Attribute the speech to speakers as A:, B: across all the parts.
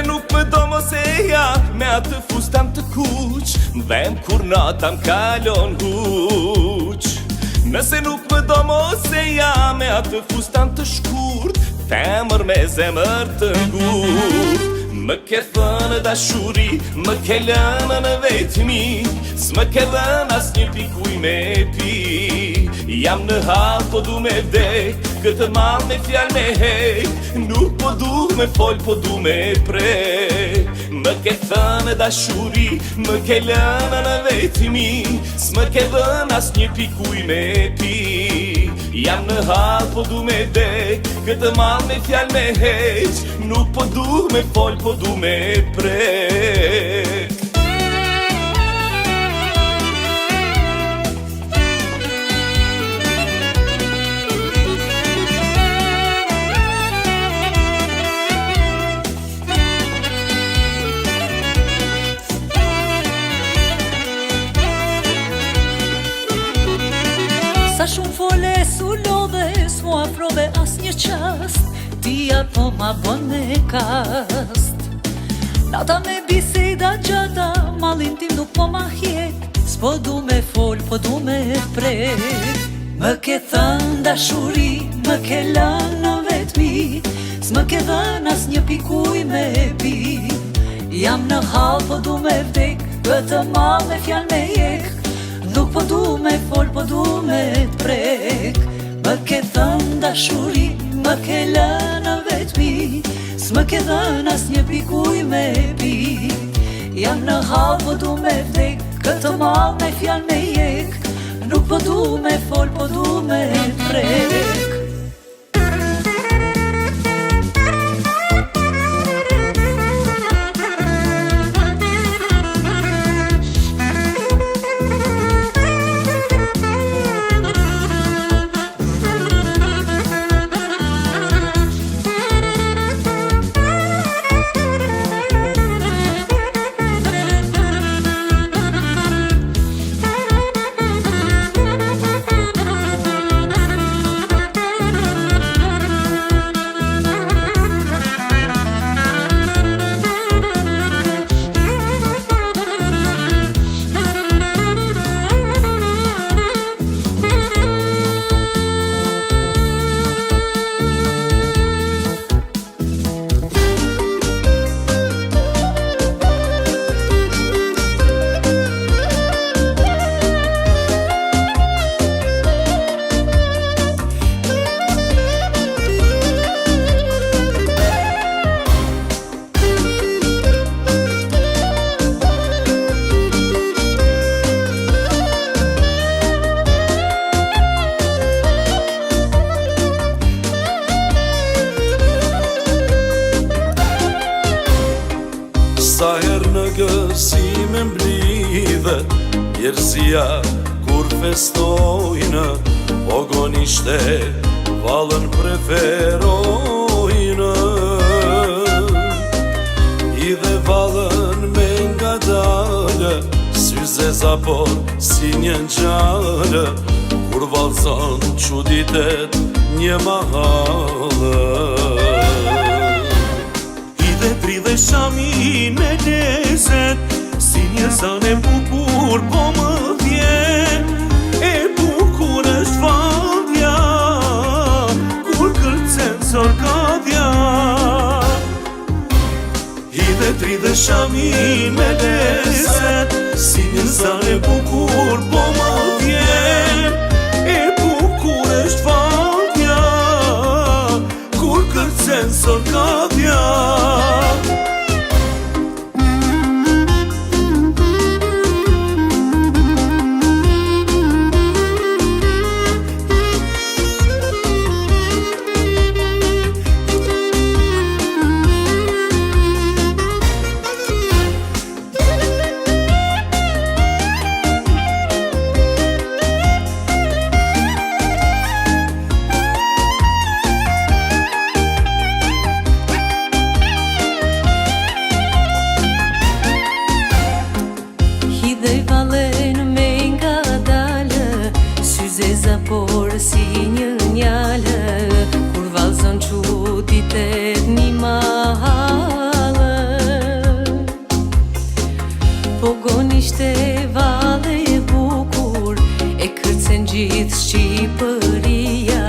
A: nuk më do mos e ja me atë fustam të kuq, m'dhem kur nata m'kalon huq. Nëse nuk më do mos e ja me atë fustam të shkurt, femër me zemër të ngurt. Më ke thënë dashuri, më ke lënë në vetmi, s'më ke dhënë as një pikuj me pi. Jam në hall, po du me vdek, këtë mal me fjall me hek, nuk po du me fol, po du me prek. Më ke thënë dashuri, më ke lënë në vetmi, s'më ke dhënë as një pikuj me pi. Jam në hall, po du me vdek, këtë mal me fjall me hek, nuk po du me fol, po du me prek.
B: Sa shumë fole s'u lodhe, s'mu afrove as një qast, tia po ma bën me kast. Nata me biseda gjata, malin tim nuk po ma hjek, s'po du me fol, po du me prek. Më ke thënë dashuri, më ke lënë në vetmi, s'më ke dhënë as një pikuj me pi. Jam në hall, po du me vdek, këtë mal me fjall me jek, nuk po du me fol, po du me t'prek. Më ke thënë dashuri, më ke lënë në vetmi, s'më ke dhënë as një pikuj me pi. Jam në hall, po du me vdek, këtë mal me fjall me jek, nuk po du me fol, po du me t'prek.
C: Sa herë në gësime mblidhe Jerësia kur festojnë, ogonishte valën preferojnë. I dhe valën me nga dalë, syze zapor si një ngjallë, kur valzon çuditet një mahallë. Dridhe shamin me lezet, si një zane bukur po më vjen. E bukur është valdja, kur kërcen zorkadja. Hidhe dridhe shamin me lezet, si një zane bukur po më vjen. E bukur është valdja, kur kërcen zorkadja.
B: Por si një njalë, kur valzon çuditet një mahallë. ishte valle e bukur, e kërcen gjithë Shqipëria,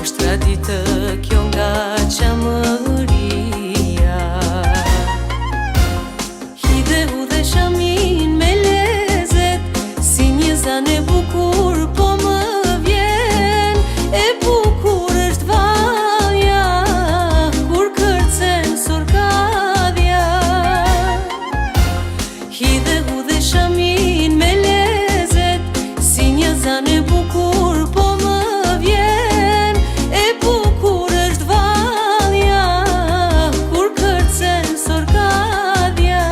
B: është traditë kjo nga qamëria. Hidhe u dhe shamin me lezet, si një zan e bukur po më vjen, e bukur është valja, kur kërcen sorkadhja. Hidhe u dhe shamin me lezet, si një zan e bukur po më vjen, e bukur është valja, kur kërcen sorkadhja.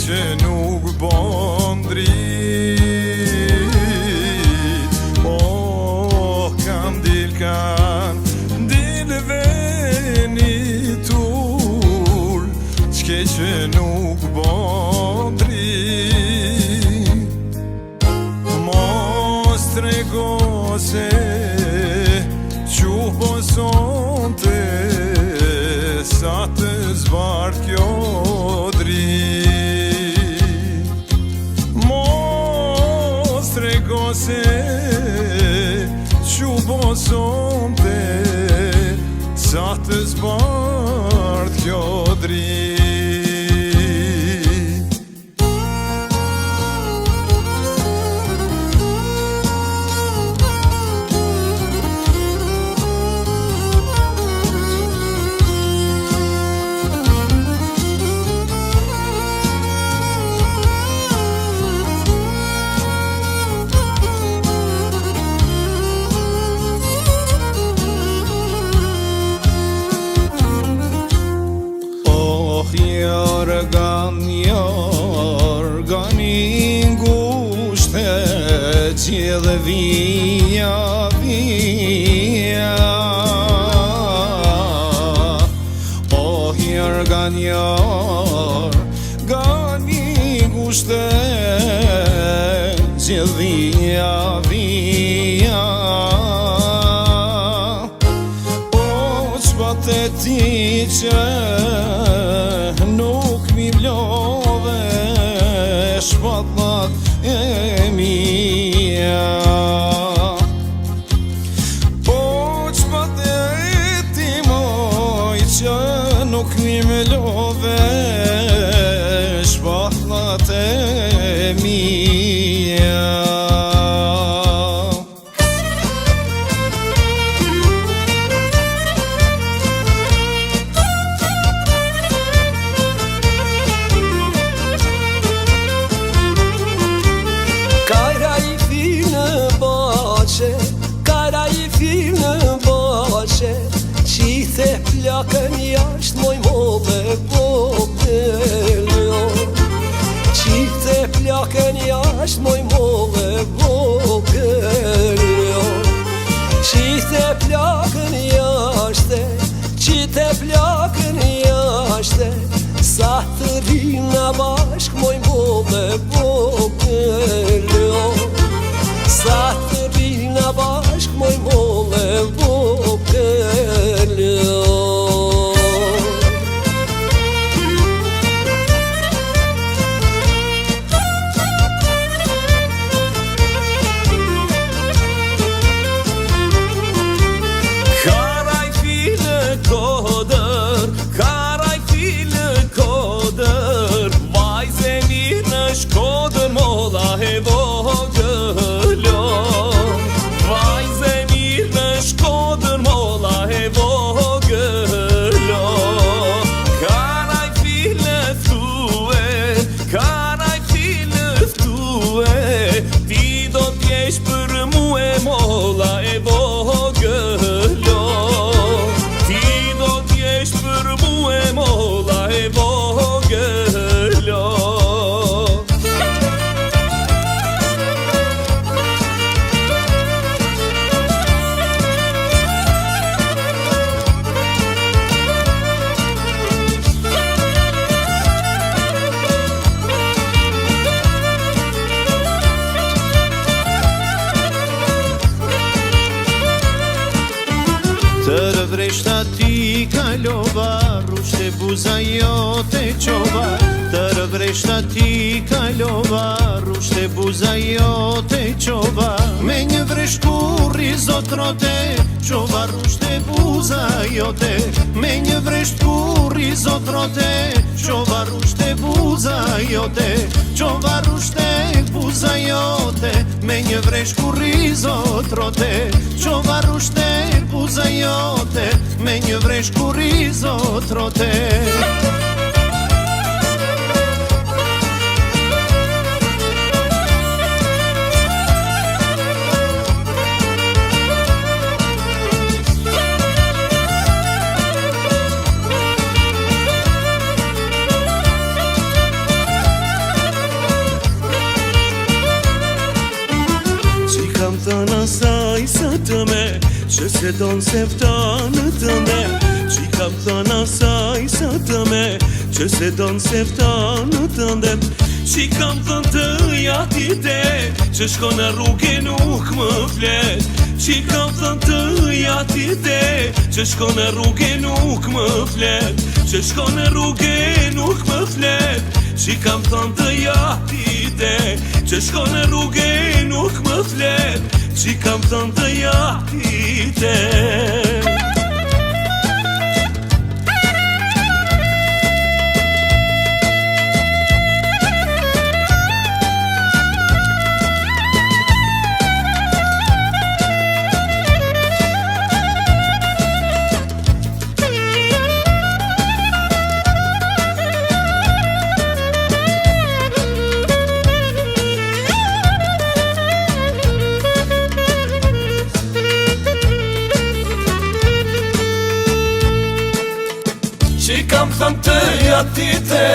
D: Që nuk bon drit, oh, kam dil venitur, qke që nuk bon drit. Mos trego se që posonte, sa të zbart kjo drit. Se që posonte, sa të zbart kjo drit. Organi ngushte, qile vija, oh, organi ngushte, qile vija, oh, qbate ti që nuk mi vlove shpatlat e mija. Po qbate ti moj që nuk mi vlove shpatlat e mija.
C: kalova, rushte buza jote qova, tërë vreshta ti kalova, rushte buza jote qova, me një vreshkurri zotrote, qova rushte buza jote, me një vreshkurri zotrote, qova rushte buza jote, qova rushte buza jote, me një vreshkurri zotrote, qova rushte buza jote, me një vreshkurri zotrote. Kam thënë asaj sa të me, që se donë se ftanë të me, që kam thënë asaj sa të me, që se donë se ftanë të ndem, që kam thënë të jatite, që shko në rrugë nuk më flet, që kam thënë të jatite, që shko në rrugë nuk më flet, që shko në rrugë nuk më flet, që kam thënë të jatite, që shko në rrugë nuk më flet, që kam thënë të jatite. Që kam thënë të jatite,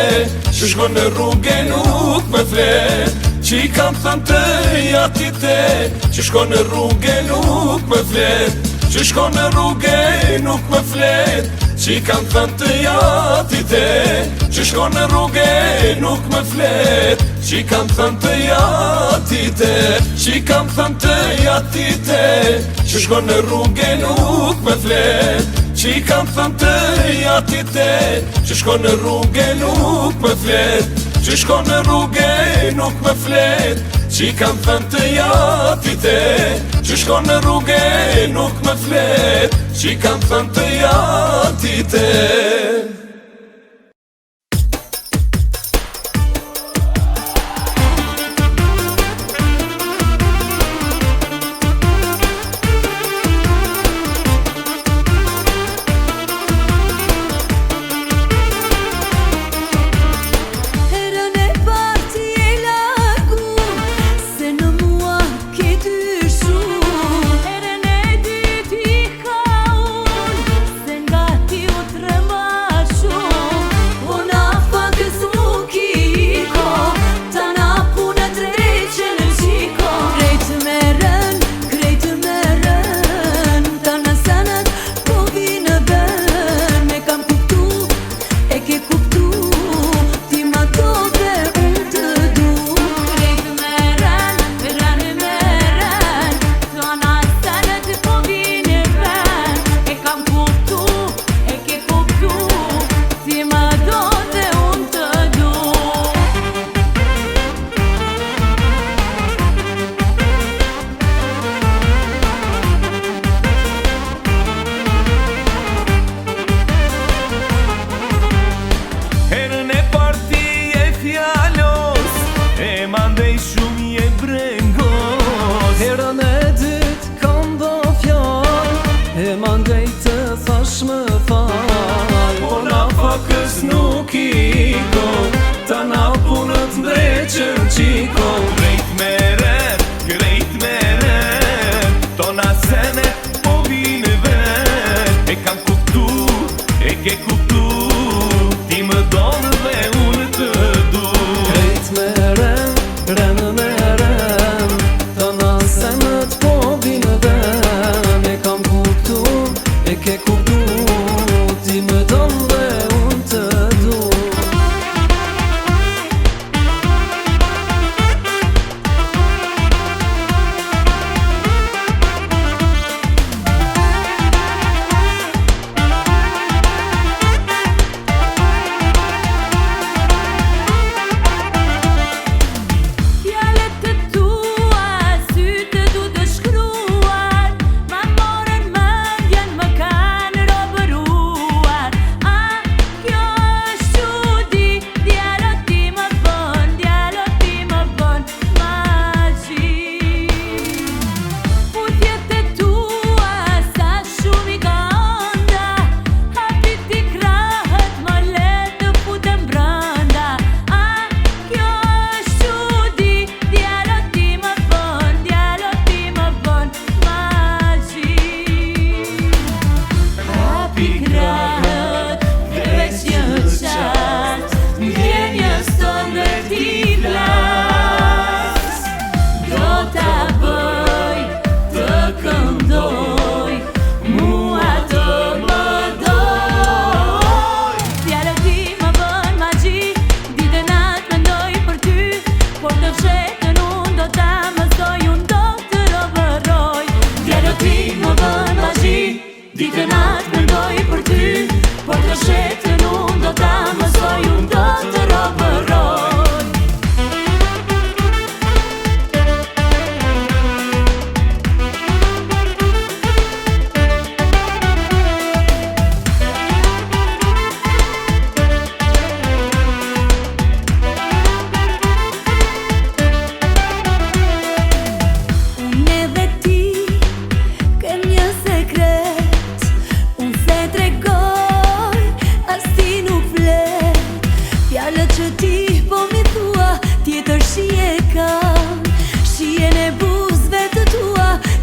C: që shko në rrugë nuk më flet, që kam thënë të jatite, që shko në rrugë nuk më flet, që shko në rrugë nuk më flet, që kam thënë të jatite, që shko në rrugë nuk më flet, që kam thënë të jatite, që kam thënë të jatite, që shko në rrugë nuk më flet, që kam thënë të jatite, që shko në rrugë nuk më flet, që shko në rrugë nuk më flet, që kam thënë të jatite, që shko në rrugë nuk më flet, që kam thënë të jatite. Nuk i ko, ta na punët ndreqën qiko, grejt meren, tona senet po vine ven, e kam kuptu, e ke kuptu, ti më donë dhe unë të du.
E: Grejt meren, tona senet po vine ven, e kam kuptu, e ke kuptu, ti më donë dhe unë të du.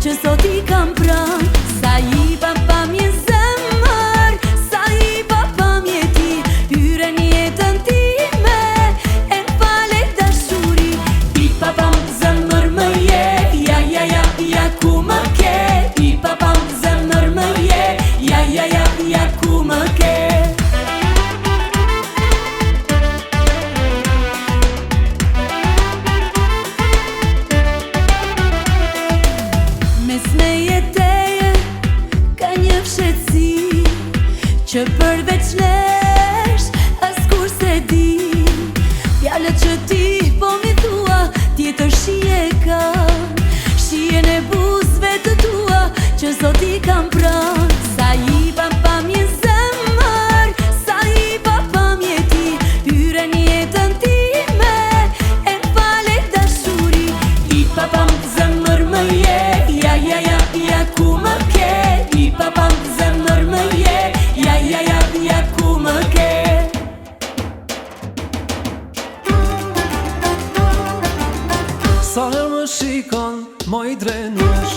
B: që sot i kam pran. Sa i papamje zemër, sa i papamje ti, hyre një jetën time, e fale dashuri. I papam zemër më je, ja ja ja ja ku më ke. I papam zemër më je, ja ja ja ja ku më ke. Mes me jeteje ka një fshetsi, që përveç nesh as kur se di. Fjalët që ti po mi thua, tjetër shije ka, shijen e buzëve të tua, që sot i kam pran. Sa i papamje zemër, sa i papamje ti, hyre një jetën time, e fale dashuri. I papam zemër më je, ja ja ja ja ku më ke. I papam zemër më je, ja ja ja ja ku më ke.
E: Sa herë më shikon, mo i drenush,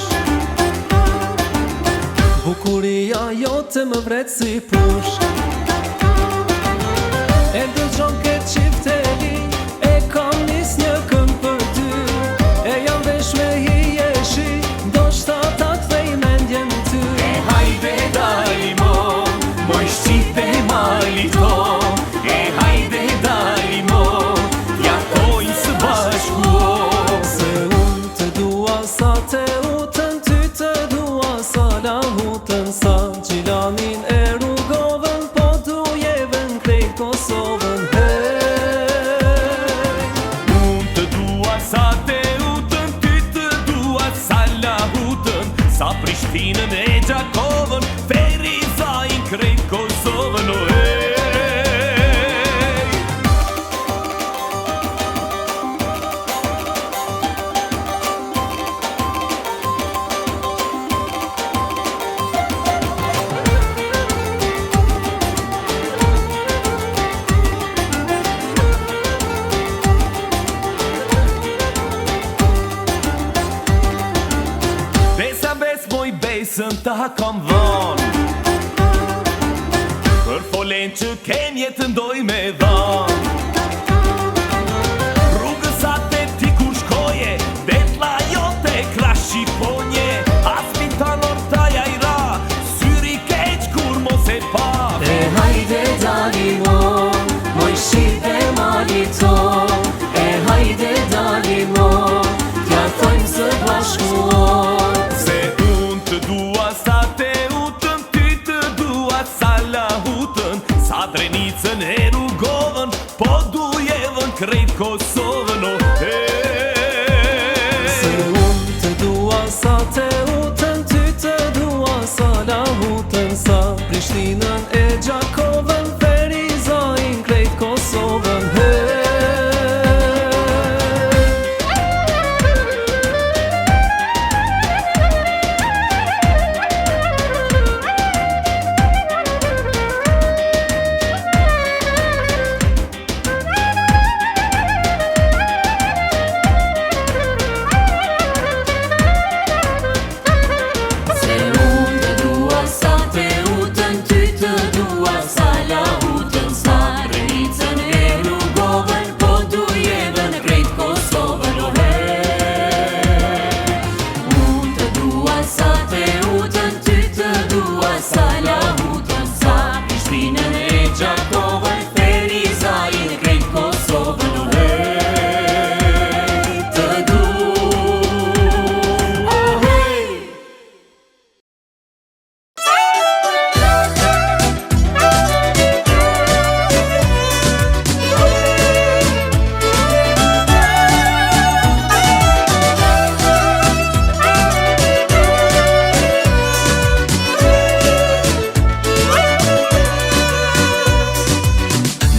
E: bukuria jote më vret si push. E dëgjon këtë qifteli, e kam nis një këm për ty, e jam vesh me hijeshi, do shta ta kthej mendjen ty.
A: E hajde dali mo, moj shqipe mali to. E hajde dali mo, ja hojnë së bashku.
E: Se unë të dua sa te utën, ty të dua sa lahutën, sa gjilanin e rrugovën, po dujevën krejt Kosovën.
A: Unë të dua sa te utën, ty të dua sa lahutën, sa Prishtinën e Gjakovën, Ferizajin krejt Kosovën. O hej. Besa bes moj besën ta kam dhon, për folen që kem jetën doj me dhon. Rrugës atë ti kur shkoje, detla jote krash Shqiponje, as mitan ortaja i ra, syri keq kur mos e pa.
E: E hajde dali mo, moj shqipe mali to. E hajde dali mo, t'ja thojmë së bashku.
A: Se unë të dua sa te utën, ty të dua sa lahutën, sa Drenicën e Rrugovën, po dujevën krejt Kosovën. O
E: Se unë të dua sa te utën, ty të dua sa lahutën, sa Prishtinën e Gjakovën, Ferizajin krejt Kosovën.
B: Se unë të dua sa te utën, ty të dua sa lahutën, sa Drenicën e Rrugovën, po dujevën krejt Kosovën. O hej. Unë të dua sa te utën, ty të dua sa lahutën, sa Prishtinën e Gjakovën, Ferizajin krejt Kosovën. O hej, të du. O hej.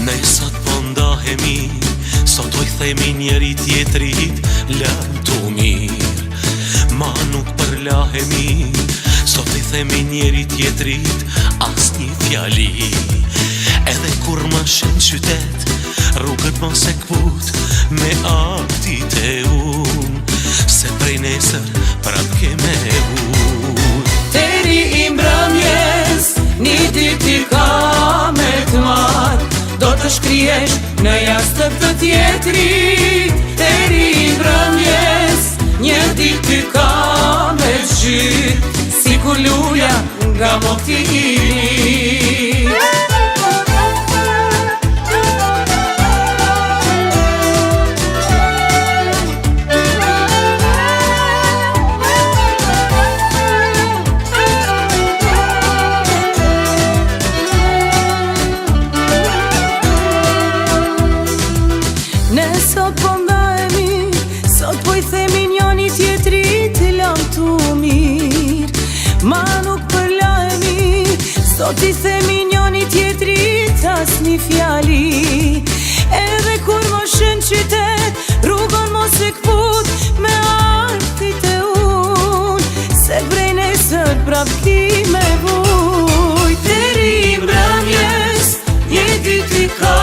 F: Ne sot po ndahemi, sot oj themi njeri tjetrit, lëm tu mirë. Ma nuk përlahemi, sot i themi njeri tjetrit, as një fjali. Edhe kur më shen qytet, rrugët mos e kput, me aktit e unë. se prej nesër prap ke me huj.
E: Deri I mbrëmjes, një ditë ka me të marrë, do të shkrihesh në jashtëm të tjetrit. Deri I mbrëmjes, një ditë ka me zhyt, sikur luja nga moti I ri. Ne sot po ndajemi, sot po I themi njani tjetrit lam tu mirë. Ma nuk përlajemi, sot I themi njani tjetrit as një fjali. Edhe kur mos në qytet, rrugon mos e kput me artit e unë, se prej nesër prap ki me vujt. Deri I mbrëmjes, një ditë ka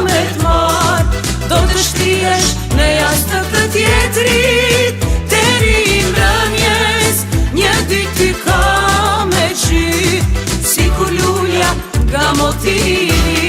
E: me t'marrë, do të shkrihesh në jashtëm të tjetrit. Deri I mbrëmjes, një ditë ka me zhyt, sikur luja nga moti I ri.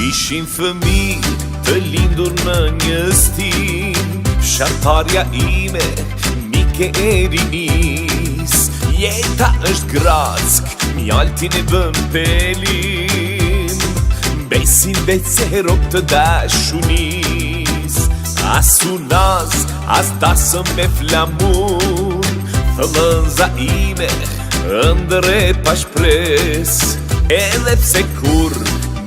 A: Ishim fëmijë të lindur në një stin, fshatarja ime, mike e rinis. Jeta është grack, mjaltin e bën pelim, besin veç se rop të dashunis. As unaz, as dasëm me flamun, thëllënza ime, ëndër e pa shpres. Edhe pse kur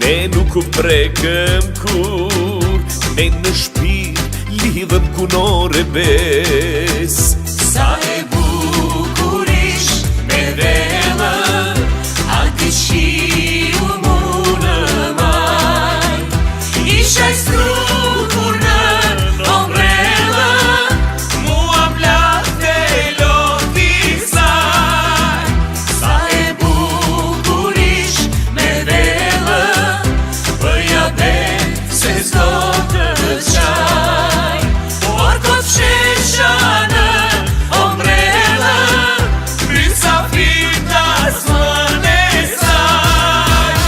A: ne nuk u prekëm kur, ne në shpirt lidhëm kunore bes.
E: Sa e bukur ish me vellën, aty shiu mu në maj. Isha I strukur në ombrellën, mua mblate loti saj. Sa e bukur ish me vellën, bëja ben se s'do të qaj. Por kot shesha në ombrellën, mysafir tas më ne saj.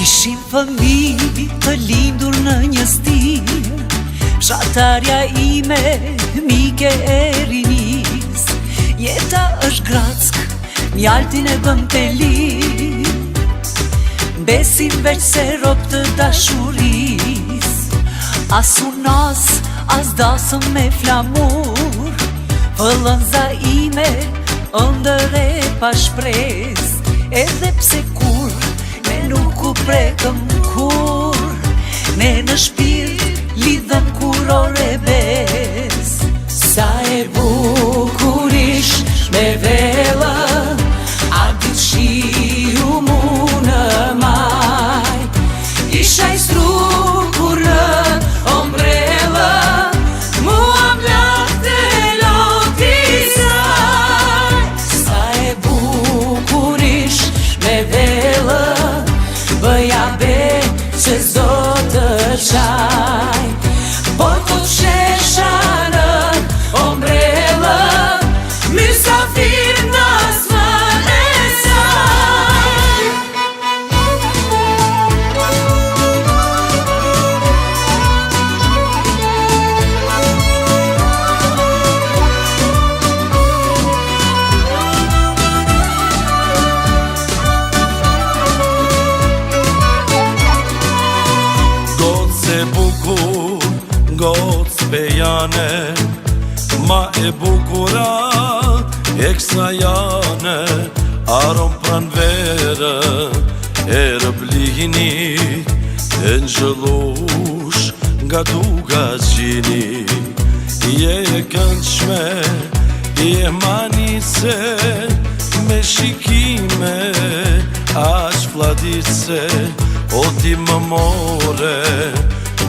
B: Ishim fëmijë të lindur në një stin, fshatarja ime, mike e rinis. Jeta është grack, mjaltin e bën pelin, besim veç se rop të dashuris. As unaz, as dasëm me flamur, vëllënza ime, ëndër e pa shpres. Edhe pse kur ne nuk u prekëm kur, ne në shpirt lidhëm kurore bes. Sa e bukur ish me vellën, aty shiu mu në maj. Isha I strukur në ombrellën, mua mblate loti saj. Sa e bukur ish me vellën, bëja ben se s'do të qaj. Por kot shesha në ombrellën, mysafir nas më ne saj.
C: Gocë bejane, ma e bukura e kësa jane. Aron pran vere, e rëblini e nxëllush nga duga gjini je e këndshme je manice me shikime aq fladice o ti më more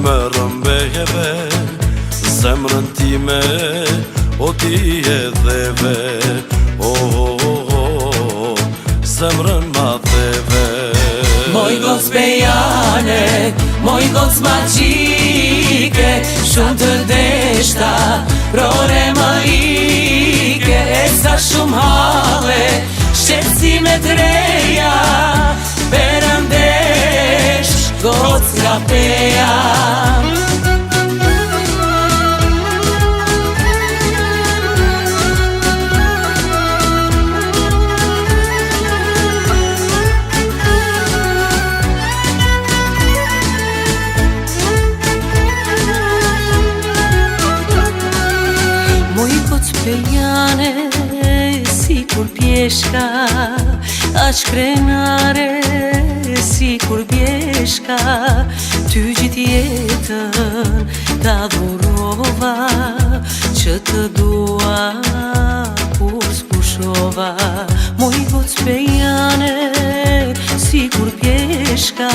C: më rëmbejeve zemrën time o ti e dheve zemrën ma dheve
E: Moj goc bejane, moj goc magjike Shumë të deshta, prore më ike E sa shumë hale, shqetsime të reja Perëndesh, goc nga peja
B: Pejane, si kur pjeshka Aq krenare, si kur bjeshka Ty gjithë jetën ta dhurova Që të dua kur s'pushova Moj goc pejane, si kur pjeshka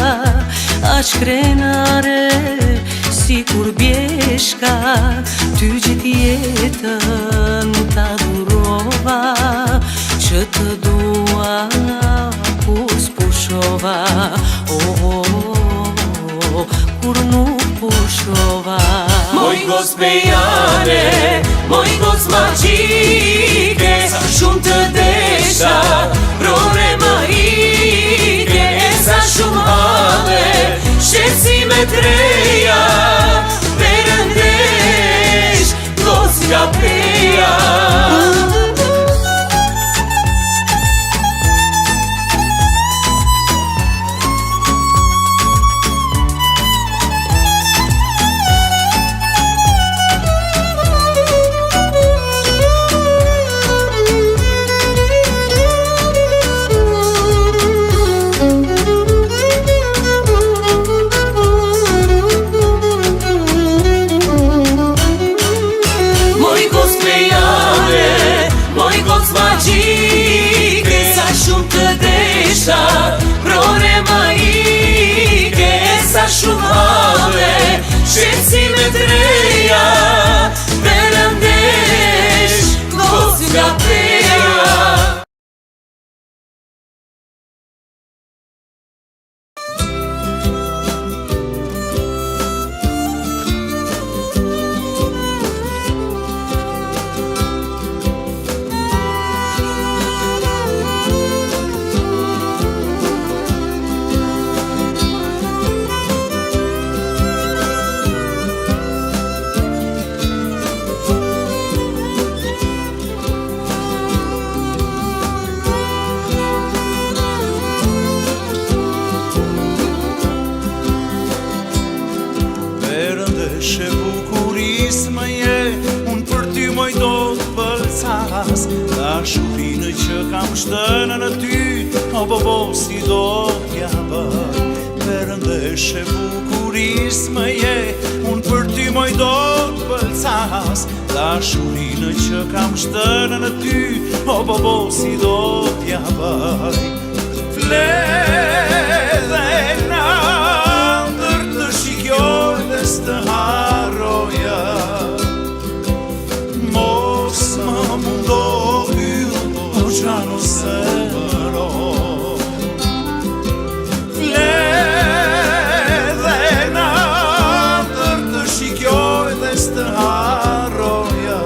B: Aq krenare, si kur bjeshka Ty gjithë jetën ta dhurova Që të dua kur s'pushova Kur nuk pushova
E: Moj goc pejane, moj goc magjike Shumë të desha, prore më ike E sa shumë hale, shqetsime të reja Perëndesh, goc nga peja magjike Sa shumë të desha, prore më ike E sa shumë hale, shqetsime të reja Perëndesh, goc nga peja
C: Shë bukuris më je, unë për ty moj do të pëlcas Dashurinë që kam shtënë në ty, o bobo si do t'ja bë Perëndeshë bukuris më je, unë për ty moj do të pëlcas Dashurinë që kam shtënë në ty, o bobo si do t'ja bëj Fle dhe na ndër të shikjoj dhe s'të harroja Mos më mundo yll, o gjano se mëro Fle dhe na ndër të shikjoj dhe s'të harroja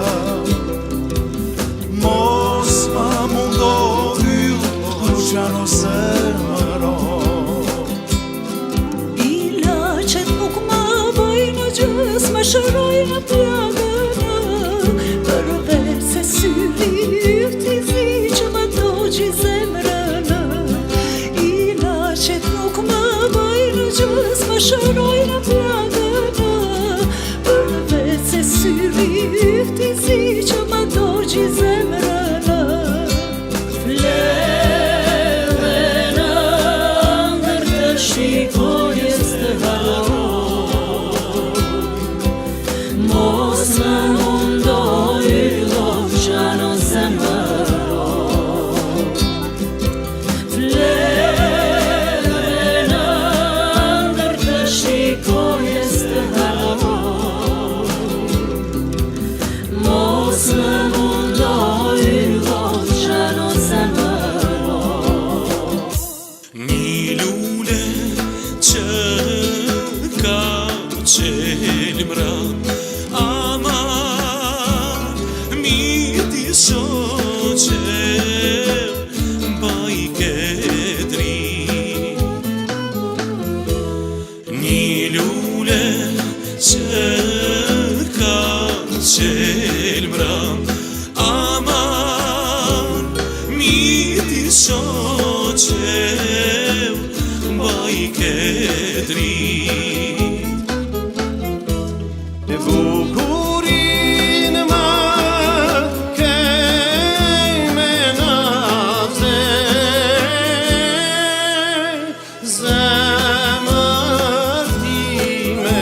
C: Mos më mundo yll, o gjano se mëro
B: Më shërojnë plagën Përveç se syrit t'i zi që më doqi zemrën Ilaqet nuk më bëjnë gjës Më shërojnë plagën Përveç se syrit t'i zi që më doqi zemrën Fle dhe në ndër
F: qelmra Aman, miti shoqem Baj ketri Një lule që ka qelmra Aman, miti shoqem Baj ketri
D: E bukurin më kejme naze Zemër time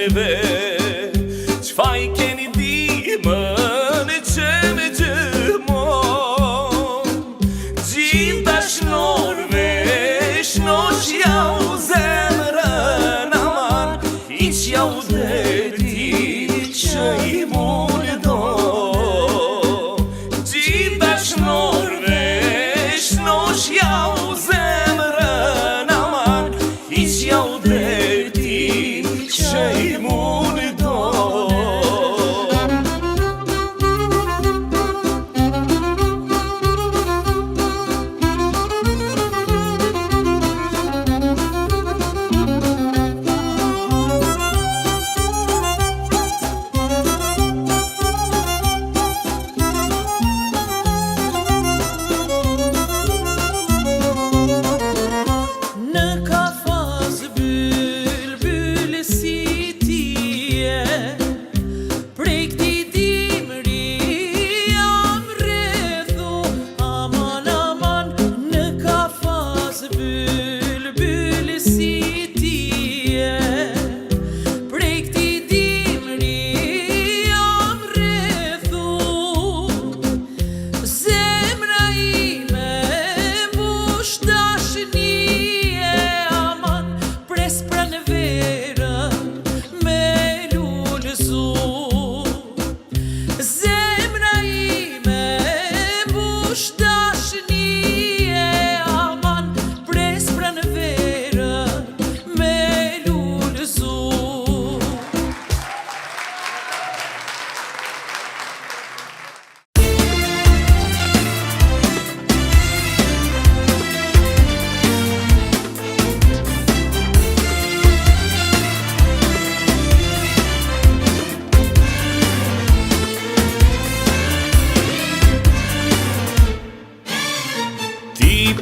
A: neve Qfa I keni dimën që me gjëmon Gjitha shnorve shnosh jau zemrën aman Iq jau deti që I mune do Gjitha shnorve shnosh jau zemrën aman Iq jau deti që I mune do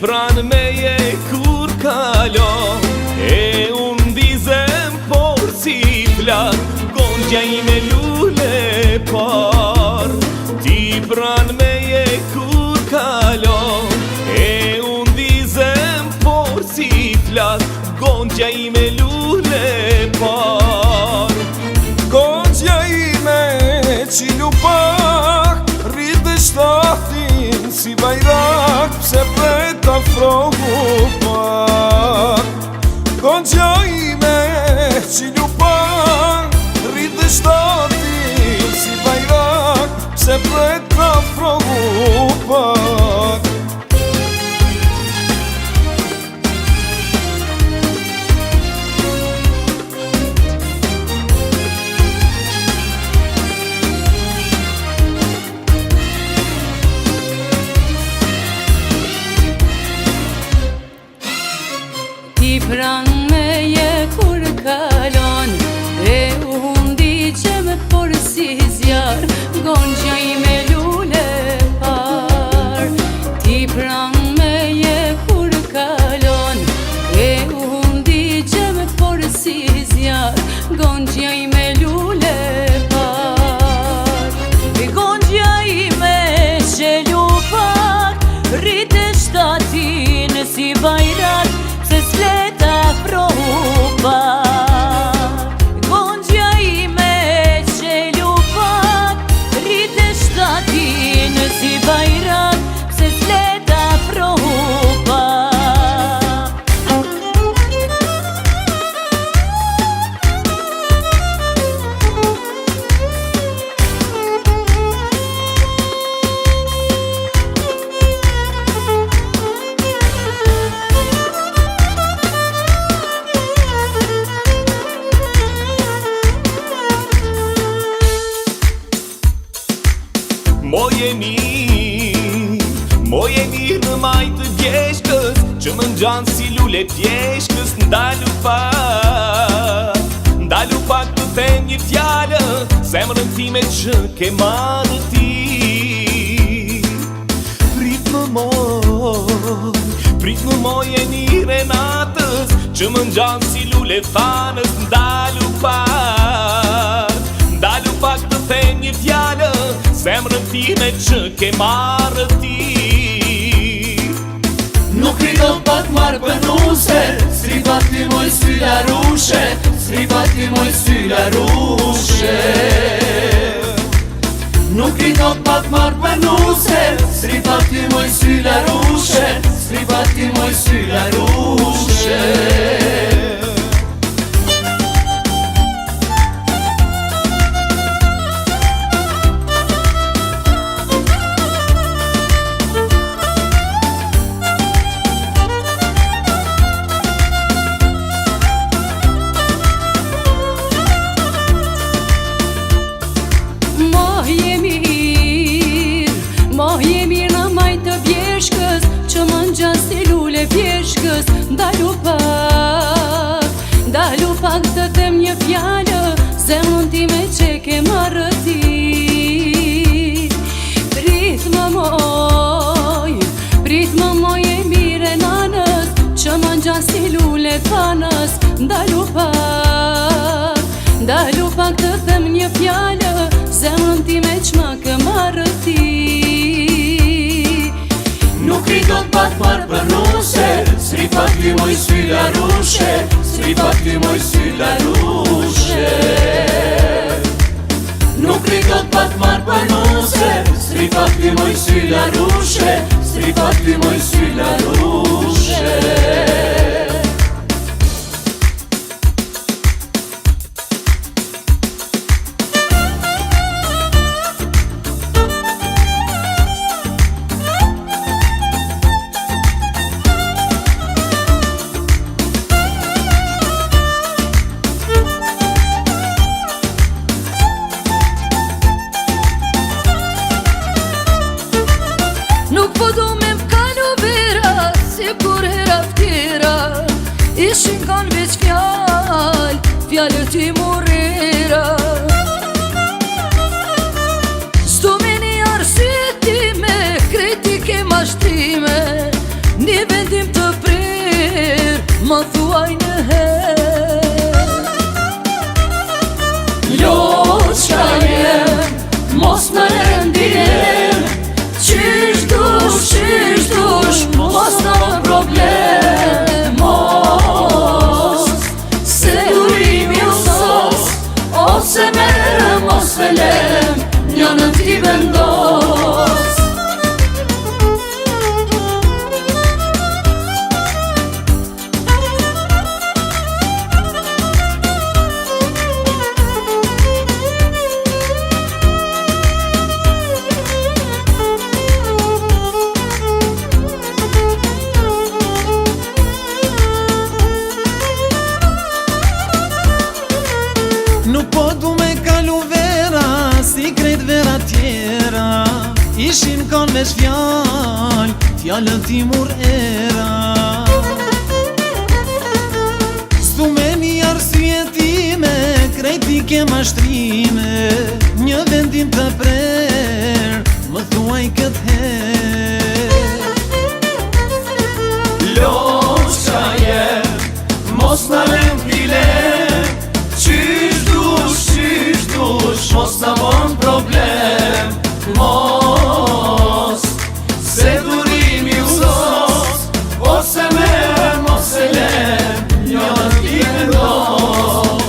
A: Pran meje kur kalon E unë dizem por si flat Gonja ime lule par Ti pran meje kur kalon E unë dizem por si flat Gonja ime lule par
C: Gonja ime qilu pak Rritë shtatin si bajrak Pse pret afrohu pak Gonja ime qilu pak Rritë shtatin si bajrak Pse pret afrohu pak
B: Pran meje kur kalon E unë diqem por si zjar Gonja ime lule par Ti pran meje kur kalon E unë diqem por si zjar Gonja ime lule par E gonja ime qelu pak Rritë shtatin si bajrat Se sleta afropa Gonja ime qelu pak Rritë shtatin si bajrat Se sleta afropa
A: Moje mirë në majtë vjeshkës Që më ngjanë si lule pjeshkës Ndalu pak të them një fjallë Zemrën time që ke marrë ti Prit më moj e një renatës Që më ngjanë si lule thanës Ndalu pak të them një fjallë Zemrën time që ke marrë ti
G: Nuk rrido pak marrë pënuse Sri pati moj syla rushe
C: Sripati moj syla rushe Nuk I do pat marrë për nuse Sripati moj syla rushe Sripati moj syla rushe
G: Dalu pak të them një fjallë Zemrën time që ke marrë ti Prit më moj e mire nanës Që më ngjan si lule panës Dalu pak të them një fjallë Zemrën time që më ke marrë ti
C: Nuk I do t'pat marrë për nuse Sripati moj syla rushe Sripati moj syla rushe Nuk I do t'pat marrë për nuse Sripati moj syla rushe Sripati moj syla rushe
G: Nuk po du me m'kalu vera Si kur hera ftira Ishin kan veç fjallët I murera S'du me një arsye time Kritike mashtime Një vendim të prer Më thuaj në her
C: Loqa jem Mos në rendijem Qysh dush, mos në më problemos Se durimi u sos, ose merëm, ose lem Një në ti vendos
D: Nuk po du me kalu vera Si krejt vera tjera Ishin kan veç fjallët I murera S'du me një arsye time Krejtike mashtrime Një vendim të prer Më thuaj këtë her
C: Loqa jem, mos në lem pilem Qysh dush, mos në bon problem Mos, se durimi u sos Ose merëm, ose lem Një në ti vendos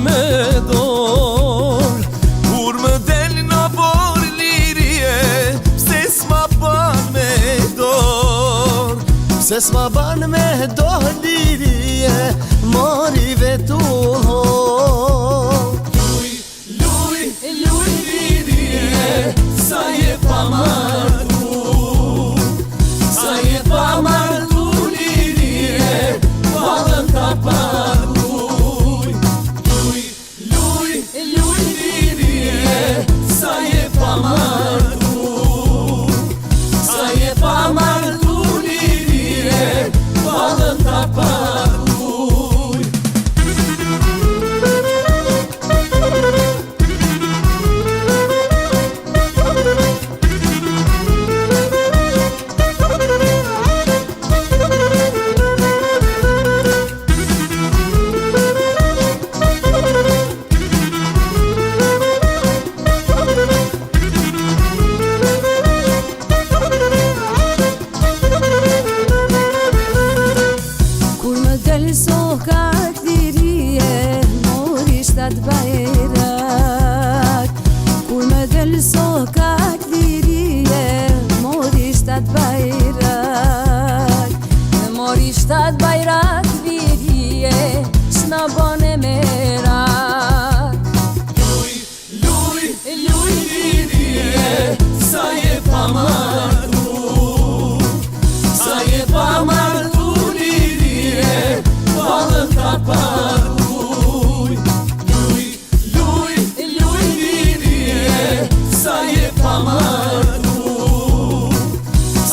E: me dor
A: Kur më del në por lirie Se s'ma ban me dor
D: Se s'ma ban me dor lirie Mori vetu
C: Luj lirie Sa je pa martu Sa je pa martu lirie Padën ta partu Sa je pa martu Sa
G: Thad bajrat virje, s'na bone merak.
C: Luj lirje, sa je pa martu, sa je pa martu lirje, valën ta paruj. Luj lirje, sa je pa martu,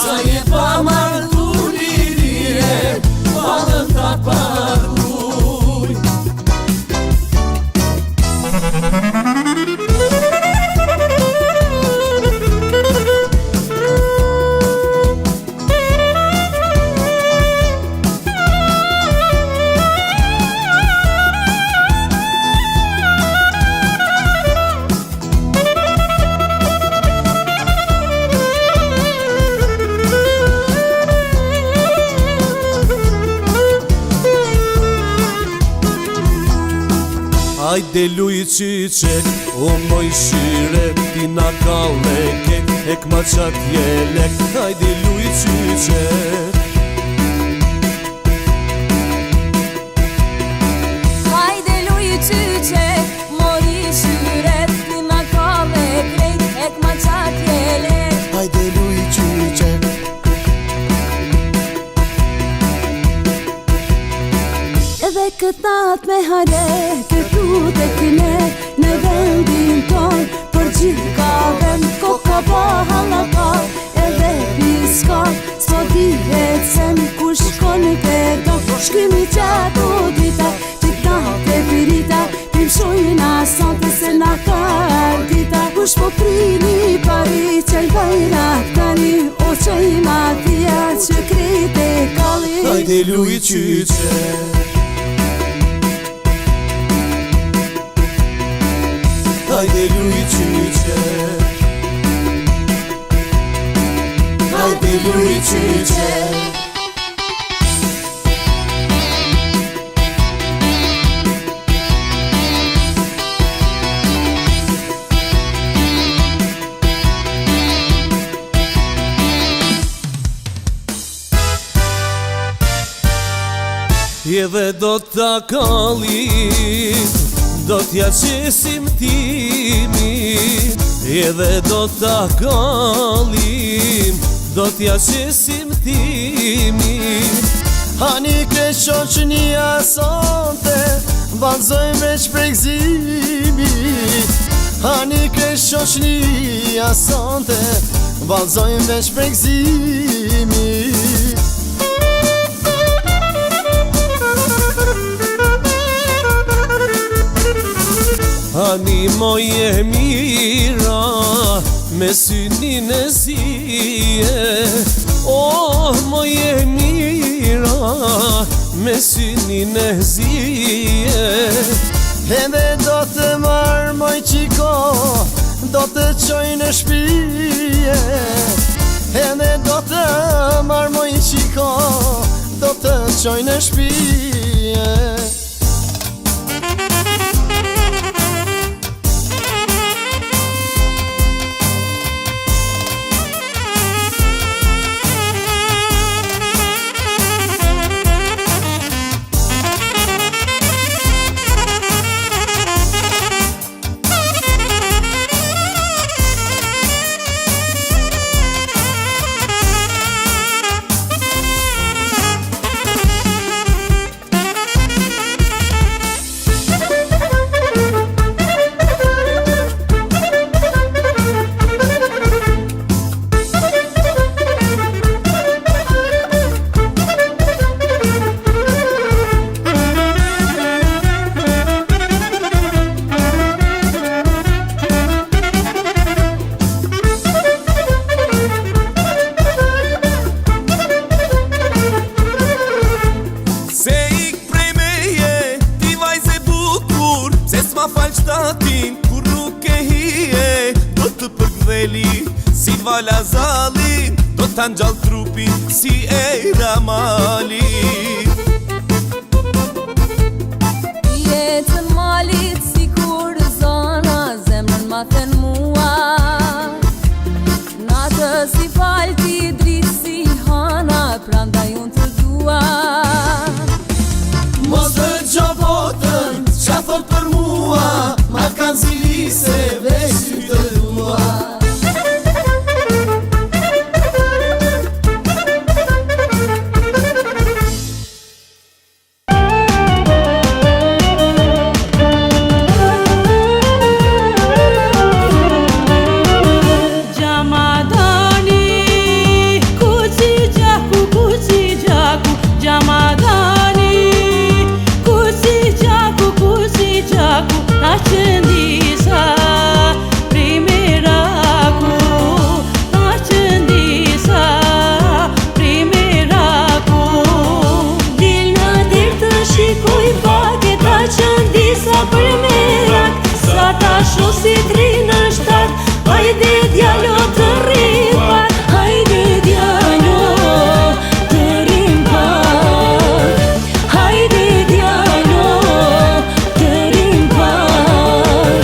C: sa je pa martu lirje, valën ta paruj.
E: Hajde luj qyqek, o moj shire, ti na kaleke, ek ma qat jelek. Hajde luj qyqek.
G: Hajde luj qyqek, mori shyret, ti na kalle krejt, ek ma qat jelek.
H: Hajde luj qyqek.
G: Edhe këtë natë me hare, këtu të këne, në vendin ton, për gjithë ka vend, koka pa halaka, edhe piska, s'po dihet sen, kur shkon në këton, shkymi qatë o dita, qita të pirita, tim shojnë asante se na ka ardita, kush po prini pari, qaj bajrak tani, o qaj matia, që krejt e kalli.
E: Hajde luj qyqek. Hajde luj qyqek.
H: Hajde luj qyqek.
E: Edhe do t'a kallim, do t'ja qesim timi. Edhe do t'a kallim, do t'ja qesim timi.
H: Hani ke shoqni asante, vazojmë me shpregzimi. Hani ke shoqni asante, vazojmë me shpregzimi.
E: Hani moje mira, me synin e zije. Oh, moje mira, me synin e zije.
H: Edhe do të marrë moj qiko, do të qoj në shpije. Edhe do të marrë moj qiko, do të qoj në shpije.
A: Si vala zali, do të ngjall trupi si e ramali.
G: Jetën malit si kur zona, zemrën ma thën mua. Natë si falti, dritë si hana, prandaj unë të dua.
H: se veç të dua.
G: Si trinë shtat, hajde djalo të rrim pak, hajde djalo të rrim pak, hajde djalo të rrim pak.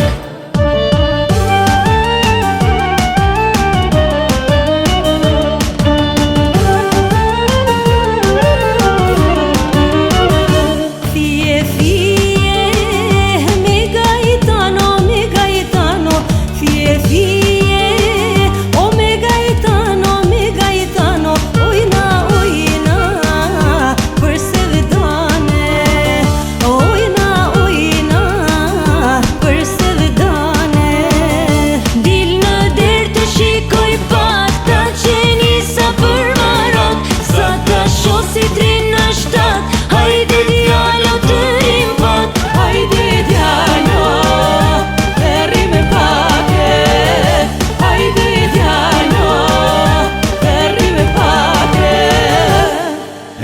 G: Fije, fije, me Gaetano, fije, fije, o me Gaetano, ujna, ujna, për se vedane, ujna, ujna, për se vedane. Dil në der të shikoj pak, ta qeni sa për marok, sa ta shosi trinë në shtat, hajde djalo të rim pak, hajde djalo të rim pak.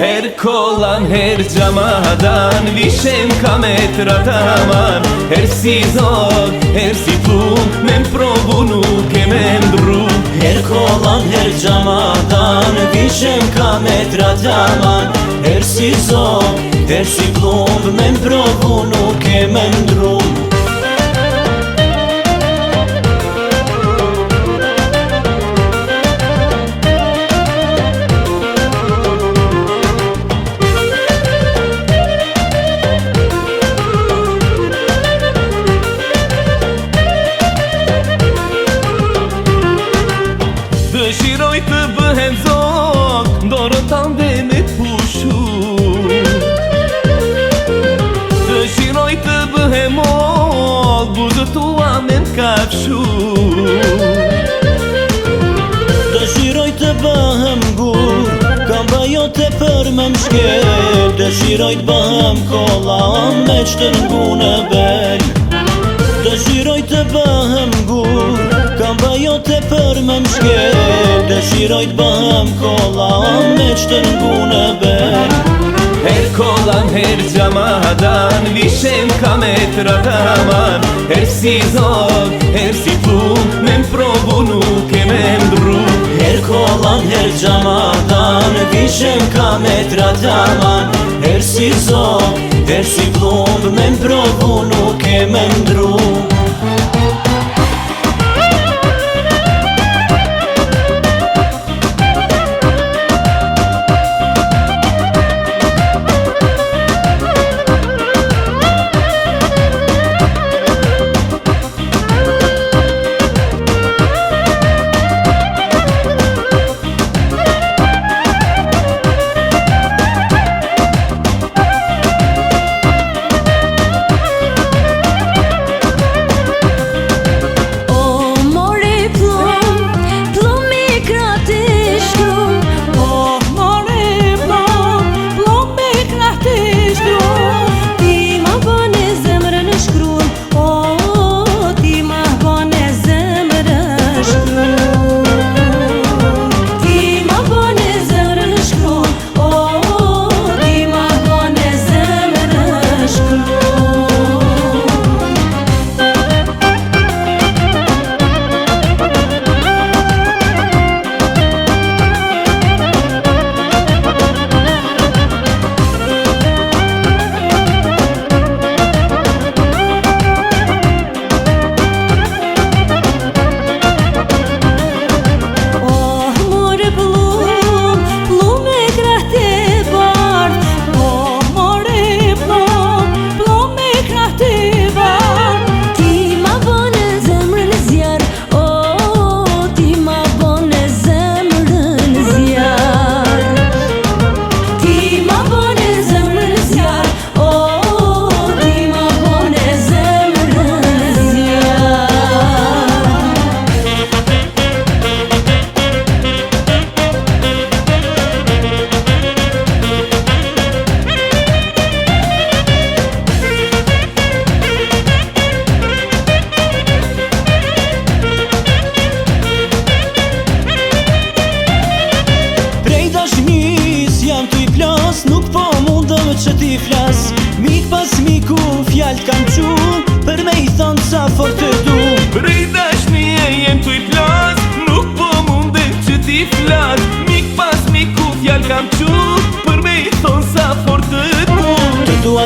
A: Her kolan, her gjamadan, vishem kametra taman. Her si zog, her si plum, me m'provu nuk e me ndru.
I: Her kolan, her gjamadan, vishem kametra taman. Her si zog, her si plum, me m'provu nuk e me ndru.
A: Dëshiroj të bëhem zog, dorën tande me pushu. Dëshiroj të bëhem moll, buzët tua me m'kapshu.
I: Dëshiroj të bëhem gur, kamba jote për më mshkel. Dëshiroj të bëhem kolla, me qëtë n'gu në bel. Dëshiroj të bëhem gur, kamba jote për më mshkel. Dëshiroj të bëhem kolla, me qëtë n'gu në bel.
A: Her kolan, her gjamadan, vishem kametra taman. Her si zog, her si plum, me m'provu nuk e me ndru.
I: Her kolan, her gjamadan, vishem kametra taman. Her si zog, her si plum, me m'provu nuk e me ndru.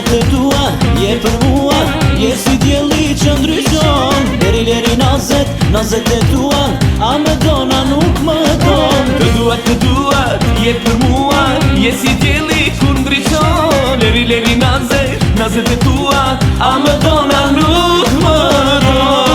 I: Nazet e tua, je për mua, je si djeli që ndryshon. Leri nazet, nazet e tua, a me dona nuk më don.
A: Të duat, je për mua, je si djeli kur ndryshon. Leri nazet, nazet e tua, a me dona nuk më don.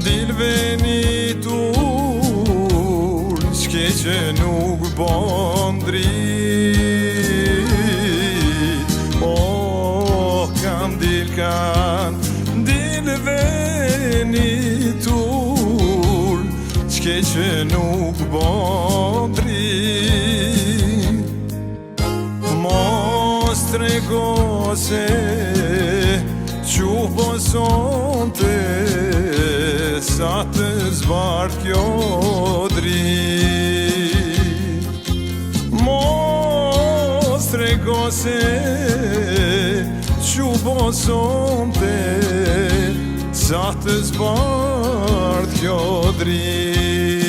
C: Dil venitur Qke që nuk bon drit Oh, kam dil venitur Qke që nuk bon drit Mos trego se Quh posonte sa të zbart kjo drit Mos trego se Quh posonte sa të zbart kjo drit